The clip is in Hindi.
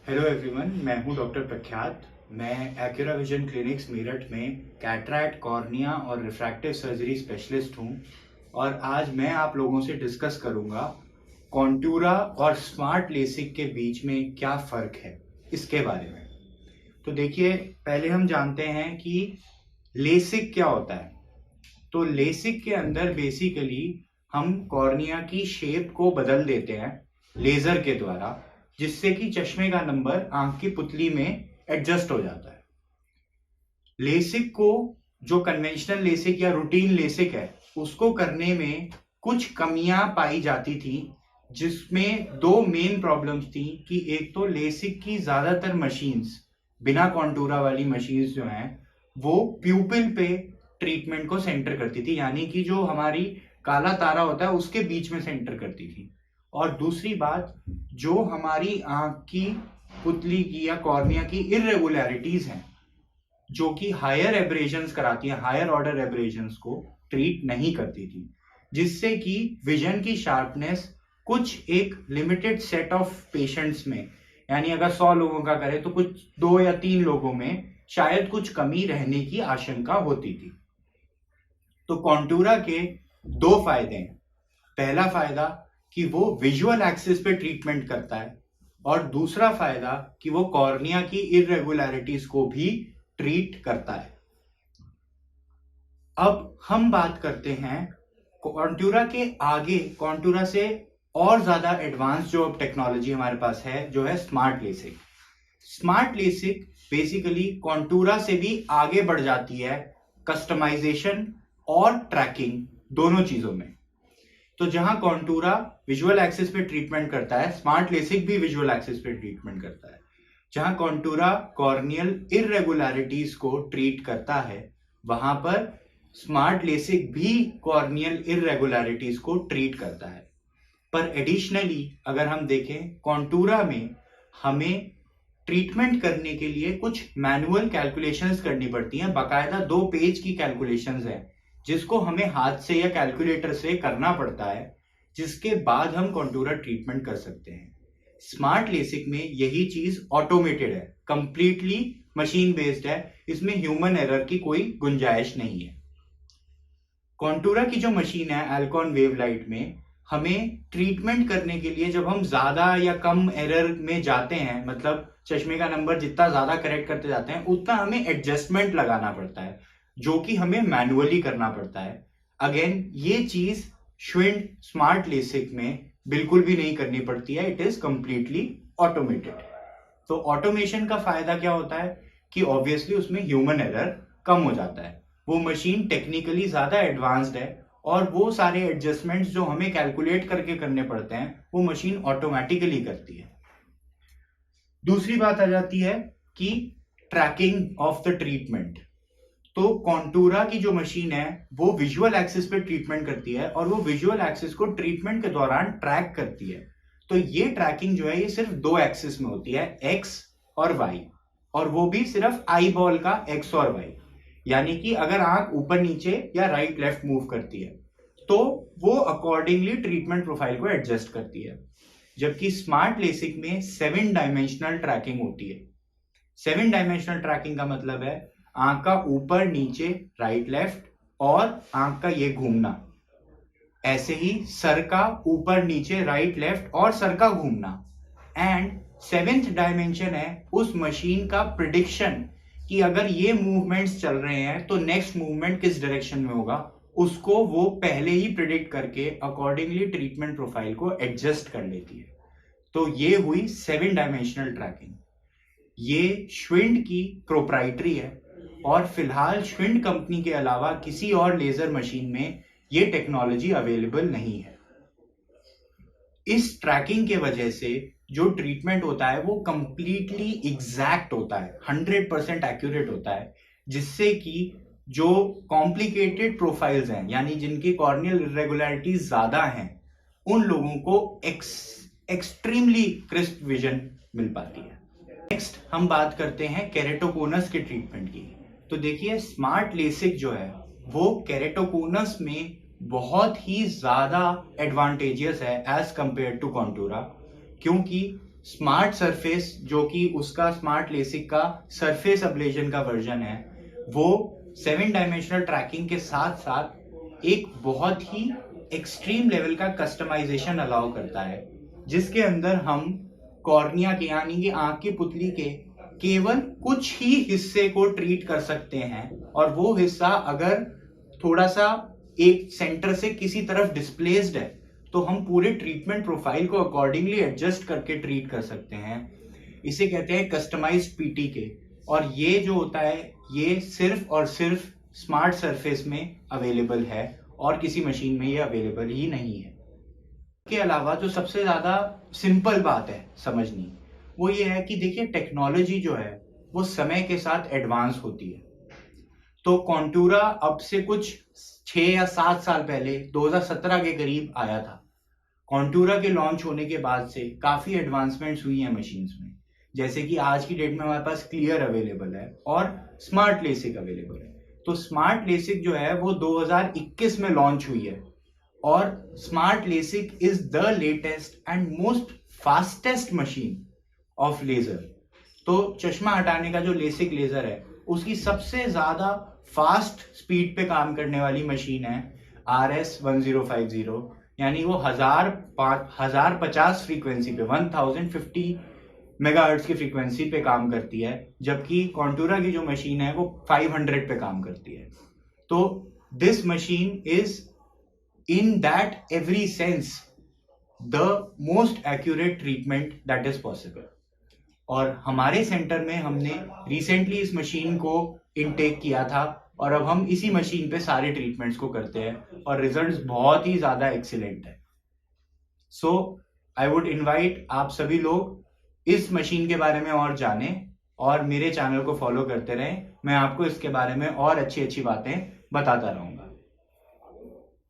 हेलो एवरीवन, मैं हूं डॉक्टर प्रख्यात। मैं एक्यूरा विजन क्लिनिक्स मेरठ में कैटरैक्ट, कॉर्निया और रिफ्रैक्टिव सर्जरी स्पेशलिस्ट हूं और आज मैं आप लोगों से डिस्कस करूंगा कॉन्टूरा और स्मार्ट लेसिक के बीच में क्या फ़र्क है, इसके बारे में। तो देखिए, पहले हम जानते हैं कि लेसिक क्या होता है। तो लेसिक के अंदर बेसिकली हम कॉर्निया की शेप को बदल देते हैं लेजर के द्वारा, जिससे कि चश्मे का नंबर आंख की पुतली में एडजस्ट हो जाता है। लेसिक को, जो कन्वेंशनल लेसिक या रूटीन लेसिक है, उसको करने में कुछ कमियां पाई जाती थी, जिसमें दो मेन प्रॉब्लम्स थी कि एक तो लेसिक की ज्यादातर मशीन्स, बिना कॉन्टूरा वाली मशीन्स जो हैं, वो प्यूपिल पे ट्रीटमेंट को सेंटर करती थी, यानी कि जो हमारी काला तारा होता है उसके बीच में सेंटर करती थी। और दूसरी बात, जो हमारी आंख की पुतली की या कॉर्निया की इरेगुलरिटीज हैं, जो कि हायर एब्रेजन्स कराती है, हायर ऑर्डर एब्रेजन्स को ट्रीट नहीं करती थी, जिससे कि विजन की शार्पनेस कुछ एक लिमिटेड सेट ऑफ पेशेंट्स में, यानी अगर 100 लोगों का करें तो कुछ 2 या 3 लोगों में शायद कुछ कमी रहने की आशंका होती थी। तो कॉन्टूरा के दो फायदे हैं। पहला फायदा कि वो विजुअल एक्सिस पे ट्रीटमेंट करता है, और दूसरा फायदा कि वो कॉर्निया की इरेगुलरिटीज को भी ट्रीट करता है। अब हम बात करते हैं कॉन्टूरा के आगे, कॉन्टूरा से और ज्यादा एडवांस जो अब टेक्नोलॉजी हमारे पास है, जो है smart LASIK. Smart LASIK basically Contoura से भी आगे बढ़ जाती है कस्टमाइजेशन और ट्रैकिंग दोनों चीजों में। तो जहां कॉन्टूरा विजुअल एक्सिस पे ट्रीटमेंट करता है, स्मार्ट लेसिक भी विजुअल एक्सिस पे ट्रीटमेंट करता है। जहां कॉन्टूरा कॉर्नियल इरेगुलरिटीज को ट्रीट करता है, वहां पर स्मार्ट लेसिक भी कॉर्नियल इरेगुलरिटीज को ट्रीट करता है। पर एडिशनली अगर हम देखें, कॉन्टूरा में हमें ट्रीटमेंट करने के लिए कुछ मैनुअल कैलकुलेशंस करनी पड़ती हैं। बाकायदा 2 पेज की कैलकुलेशंस है, जिसको हमें हाथ से या कैलकुलेटर से करना पड़ता है, जिसके बाद हम कॉन्टूरा ट्रीटमेंट कर सकते हैं। स्मार्ट लेसिक में यही चीज ऑटोमेटेड है, कंप्लीटली मशीन बेस्ड है, इसमें ह्यूमन एरर की कोई गुंजाइश नहीं है। कॉन्टूरा की जो मशीन है एल्कॉन वेव लाइट में, हमें ट्रीटमेंट करने के लिए जब हम ज्यादा या कम एरर में जाते हैं, मतलब चश्मे का नंबर जितना ज्यादा करेक्ट करते जाते हैं, उतना हमें एडजस्टमेंट लगाना पड़ता है, जो कि हमें मैनुअली करना पड़ता है। अगेन, ये चीज श्विंड स्मार्ट लेसिक में बिल्कुल भी नहीं करनी पड़ती है, इट इज कंप्लीटली ऑटोमेटेड। तो ऑटोमेशन का फायदा क्या होता है कि ऑब्वियसली उसमें ह्यूमन एरर कम हो जाता है, वो मशीन टेक्निकली ज्यादा एडवांस्ड है, और वो सारे एडजस्टमेंट्स जो हमें कैलकुलेट करके करने पड़ते हैं, वो मशीन ऑटोमेटिकली करती है। दूसरी बात आ जाती है कि ट्रैकिंग ऑफ द ट्रीटमेंट। तो कॉन्टूरा की जो मशीन है वो विजुअल एक्सिस पे ट्रीटमेंट करती है, और वो विजुअल एक्सिस को ट्रीटमेंट के दौरान ट्रैक करती है। तो ये ट्रैकिंग जो है, ये सिर्फ 2 एक्सिस में होती है, एक्स और वाई, और वो भी सिर्फ आई बॉल का एक्स और वाई, यानी कि अगर आंख ऊपर नीचे या राइट लेफ्ट मूव करती है तो वो अकॉर्डिंगली ट्रीटमेंट प्रोफाइल को एडजस्ट करती है। जबकि स्मार्ट लेसिक में 7 डायमेंशनल ट्रैकिंग होती है। 7 डायमेंशनल ट्रैकिंग का मतलब है आंख का ऊपर नीचे, राइट लेफ्ट, और आंख का ये घूमना, ऐसे ही सर का ऊपर नीचे, राइट लेफ्ट, और सर का घूमना। एंड 7th डायमेंशन है उस मशीन का प्रिडिक्शन, कि अगर ये मूवमेंट्स चल रहे हैं तो नेक्स्ट मूवमेंट किस डायरेक्शन में होगा, उसको वो पहले ही प्रिडिक्ट करके अकॉर्डिंगली ट्रीटमेंट प्रोफाइल को एडजस्ट कर लेती है। तो ये हुई 7 डायमेंशनल ट्रैकिंग। ये श्विंड की प्रोप्राइटरी है, और फिलहाल श्विंड कंपनी के अलावा किसी और लेजर मशीन में ये टेक्नोलॉजी अवेलेबल नहीं है। इस ट्रैकिंग के वजह से जो ट्रीटमेंट होता है वो कंप्लीटली एग्जैक्ट होता है, 100% एक्यूरेट होता है, जिससे कि जो कॉम्प्लिकेटेड प्रोफाइल्स हैं, यानी जिनकी कॉर्नियल इरेगुलरिटीज ज्यादा हैं, उन लोगों को एक्सट्रीमली क्रिस्प विजन मिल पाती है। नेक्स्ट हम बात करते हैं केरेटोकोनस के ट्रीटमेंट की। तो देखिए, स्मार्ट लेसिक जो है वो केरेटोकोनस में बहुत ही ज्यादा एडवांटेजियस है एज कंपेयर टू कॉन्टूरा, क्योंकि स्मार्ट सरफेस, जो कि उसका स्मार्ट लेसिक का सरफेस अब्लेशन का वर्जन है, वो 7 डायमेंशनल ट्रैकिंग के साथ साथ एक बहुत ही एक्सट्रीम लेवल का कस्टमाइजेशन अलाउ करता है, जिसके अंदर हम कॉर्निया के यानी कि आंख की पुतली के केवल कुछ ही हिस्से को ट्रीट कर सकते हैं, और वो हिस्सा अगर थोड़ा सा एक सेंटर से किसी तरफ डिस्प्लेस्ड है तो हम पूरे ट्रीटमेंट प्रोफाइल को अकॉर्डिंगली एडजस्ट करके ट्रीट कर सकते हैं। इसे कहते हैं कस्टमाइज्ड पीटीके, और ये जो होता है ये सिर्फ और सिर्फ स्मार्ट सरफेस में अवेलेबल है और किसी मशीन में ये अवेलेबल ही नहीं है। के अलावा जो सबसे ज्यादा सिंपल बात है समझनी, वो ये है कि देखिए टेक्नोलॉजी जो है वो समय के साथ एडवांस होती है। तो कॉन्टूरा अब से कुछ 6 या 7 साल पहले 2017 के करीब आया था। कॉन्टूरा के लॉन्च होने के बाद से काफी एडवांसमेंट्स हुई हैं मशीन्स में, जैसे कि आज की डेट में हमारे पास क्लियर अवेलेबल है और स्मार्ट लेसिक अवेलेबल है। तो स्मार्ट लेसिक जो है वो 2021 में लॉन्च हुई है, और smart LASIK is the latest and most fastest machine of laser. तो चश्मा हटाने का जो लेसिक लेजर है उसकी सबसे ज्यादा फास्ट स्पीड पे काम करने वाली मशीन है RS1050, यानी वो 1050 फ्रीक्वेंसी पे 1050 मेगाहर्ट्ज की फ्रीक्वेंसी पे काम करती है, जबकि कॉन्टूरा की जो मशीन है वो 500 पे काम करती है। तो this machine is in that every sense the most accurate treatment that is possible. और हमारे सेंटर में हमने रिसेंटली इस मशीन को इनटेक किया था, और अब हम इसी मशीन पे सारे ट्रीटमेंट्स को करते हैं और रिजल्ट्स बहुत ही ज्यादा एक्सीलेंट है। सो आई वुड इनवाइट आप सभी लोग इस मशीन के बारे में और जानें और मेरे चैनल को फॉलो करते रहें। मैं आपको इसके बारे में और अच्छी अच्छी बातें बताता रहूंगा।